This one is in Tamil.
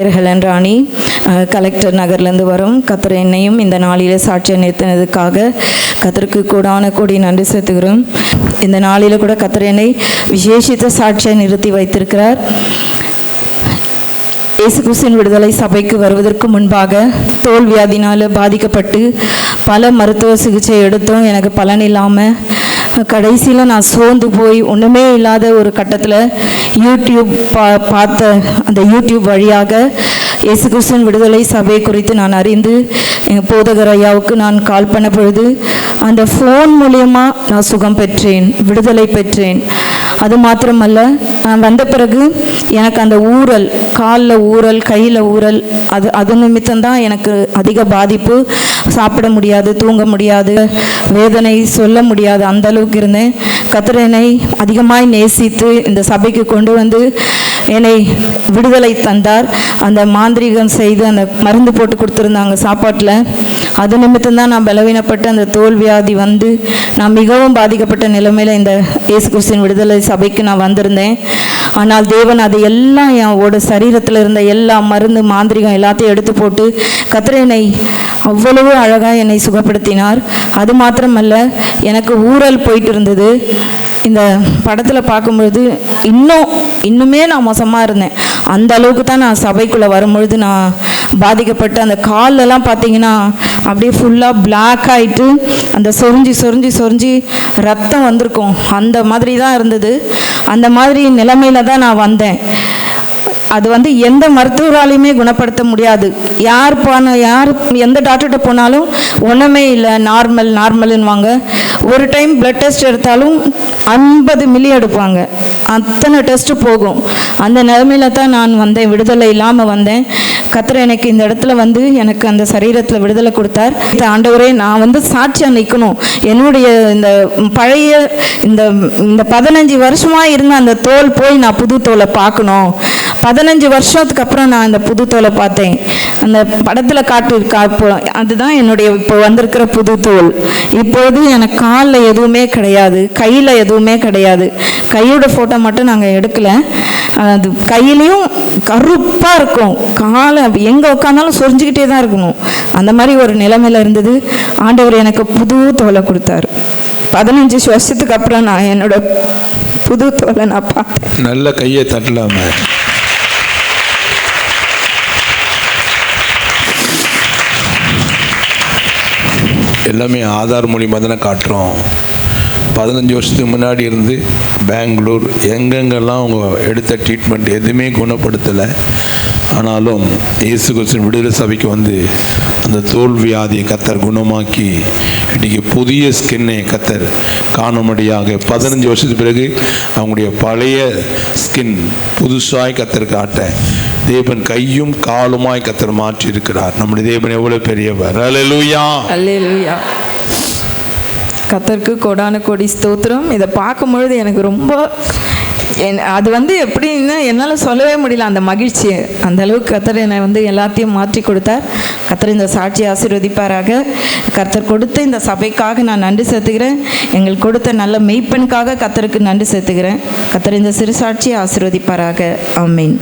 ஹெலன் ராணி கலெக்டர் நகர்லேருந்து வரும். கர்த்தர் என்னையும் இந்த நாளில் சாட்சியை நிறுத்தினதுக்காக கர்த்தருக்கு கோடான கோடி நன்றி செலுத்துகிறோம். இந்த நாளில் கூட கர்த்தர் என்னை விசேஷித்த சாட்சியை நிறுத்தி வைத்திருக்கிறார். இயேசு கிறிஸ்துவின் விடுதலை சபைக்கு வருவதற்கு முன்பாக தோல் வியாதினால் பாதிக்கப்பட்டு பல மருத்துவ சிகிச்சை எடுத்தோம். எனக்கு பலன் இல்லாமல் கடைசியில் நான் சோர்ந்து போய் ஒன்றுமே இல்லாத ஒரு கட்டத்தில் யூடியூப் பார்த்த அந்த யூடியூப் வழியாக இயேசு கிறிஸ்துவின் விடுதலை சபை குறித்து நான் அறிந்து எங்கள் போதகர் ஐயாவுக்கு நான் கால் பண்ண பொழுது அந்த ஃபோன் மூலயமா நான் சுகம் பெற்றேன், விடுதலை பெற்றேன். அது மாத்திரமல்ல, நான் வந்த பிறகு எனக்கு அந்த ஊறல், காலில் ஊறல், கையில் ஊறல், அது நிமித்தம்தான் எனக்கு அதிக பாதிப்பு. சாப்பிட முடியாது, தூங்க முடியாது, வேதனை சொல்ல முடியாது, அந்த அளவுக்கு இருந்தேன். கர்த்தர் என்னை அதிகமாய் நேசித்து இந்த சபைக்கு கொண்டு வந்து என்னை விடுதலை தந்தார். அந்த மாந்திரீகம் செய்து அந்த மருந்து போட்டு கொடுத்துருந்தாங்க சாப்பாட்டில், அது நிமித்தம்தான் நான் பலவீனப்பட்டு அந்த தோல் வியாதி வந்து நான் மிகவும் பாதிக்கப்பட்ட நிலைமையில் இந்த இயேசு கிறிஸ்துவின் விடுதலை சபைக்கு நான் வந்திருந்தேன். ஆனால் தேவன் அது எல்லாம் என்னோட சரீரத்தில் இருந்த எல்லா மருந்து மாந்திரிகம் எல்லாத்தையும் எடுத்து போட்டு கர்த்தர் என்னை அவ்வளவு அழகாக என்னை சுகப்படுத்தினார். அது மாத்திரமல்ல, எனக்கு ஊறல் போயிட்டு இருந்தது. இந்த படத்தில் பார்க்கும்பொழுது இன்னுமே நான் மோசமாக இருந்தேன். அந்த அளவுக்கு தான் நான் சபைக்குள்ளே வரும்பொழுது நான் பாதிக்கப்பட்டு அந்த காலெல்லாம் பார்த்தீங்கன்னா அப்படியே ஃபுல்லாக பிளாக் ஆகிட்டு அந்த சொரிஞ்சு ரத்தம் வந்திருக்கும். அந்த மாதிரி தான் இருந்தது. அந்த மாதிரி நிலைமையில தான் நான் வந்தேன். அது வந்து எந்த மருத்துவராலையுமே குணப்படுத்த முடியாது. யார் எந்த டாக்டர்கிட்ட போனாலும் ஒன்றுமே இல்லை, நார்மல்னுவாங்க. ஒரு டைம் பிளட் டெஸ்ட் எடுத்தாலும் 50 மில்லி எடுப்பாங்க, அத்தனை டெஸ்ட்டு போகும். அந்த நிலைமையில தான் நான் வந்தேன், விடுதலை இல்லாமல் வந்தேன். கர்த்தர் எனக்கு இந்த இடத்துல வந்து எனக்கு அந்த சரீரத்தில் விடுதலை கொடுத்தார். இந்த ஆண்டவரே, நான் வந்து சாட்சியாக நிற்கணும். என்னுடைய இந்த பழைய இந்த 15 வருஷமாக இருந்த அந்த தோல் போய் நான் புது தோலை பார்க்கணும். 15 வருஷத்துக்கு அப்புறம் நான் இந்த புது தோலை பார்த்தேன். அந்த படத்தில் அதுதான் என்னுடைய இப்போ வந்திருக்கிற புது தோல். இப்போது எனக்கு காலில் எதுவுமே கிடையாது, கையில் எதுவுமே கிடையாது. கையோட ஃபோட்டோ மட்டும் நாங்கள் எடுக்கலை. அது கையிலையும் கருப்பாக இருக்கும், காலை எங்கே உட்காந்தாலும் சொரிஞ்சிக்கிட்டே தான் இருக்கணும். அந்த மாதிரி ஒரு நிலைமையில் இருந்தது. ஆண்டவர் எனக்கு புது தோலை கொடுத்தாரு. 15 வருஷத்துக்கு அப்புறம் நான் என்னோட புது தோலை நான் பார்த்தேன். நல்ல கையை தட்டலாமா? எல்லாமே ஆதார் மூலியமாக தானே காட்டுறோம். 15 வருஷத்துக்கு முன்னாடி இருந்து பெங்களூர் எங்கெங்கெல்லாம் அவங்க எடுத்த ட்ரீட்மெண்ட் எதுவுமே குணப்படுத்தலை. ஆனாலும் இயேசு கிறிஸ்துவின் விடுதலை சபைக்கு வந்து அந்த தோல் வியாதியை கர்த்தர் குணமாக்கி இன்றைக்கி புதிய ஸ்கின்னை கர்த்தர் காணும்படியாக 15 வருஷத்துக்கு பிறகு அவங்களுடைய பழைய ஸ்கின் புதுசாய் கர்த்தர் காட்ட தேவன் கையும் காலுமாய் கர்த்தர் மாற்றி இருக்கிறார். நம்முடைய தேவன் எவ்வளவு பெரியவர்! அல்லேலூயா, அல்லேலூயா. கர்த்தருக்கு கோடான கோடி ஸ்தோத்திரம். இதை பார்க்கும்பொழுது எனக்கு ரொம்ப அது வந்து எப்படின்னு என்னால் சொல்லவே முடியல, அந்த மகிழ்ச்சி. அந்த அளவுக்கு கர்த்தர் என்னை வந்து எல்லாத்தையும் மாற்றி கொடுத்தார். கர்த்தர் இந்த சாட்சியை ஆசீர்வதிப்பாராக. கர்த்தர் கொடுத்த இந்த சபைக்காக நான் நன்றி செலுத்துகிறேன். எங்களுக்கு கொடுத்த நல்ல மெய்ப்பெண்காக கர்த்தருக்கு நன்றி செலுத்துகிறேன். கர்த்தர் இந்த சிறு சாட்சியை ஆசீர்வதிப்பாராக. ஆமீன்.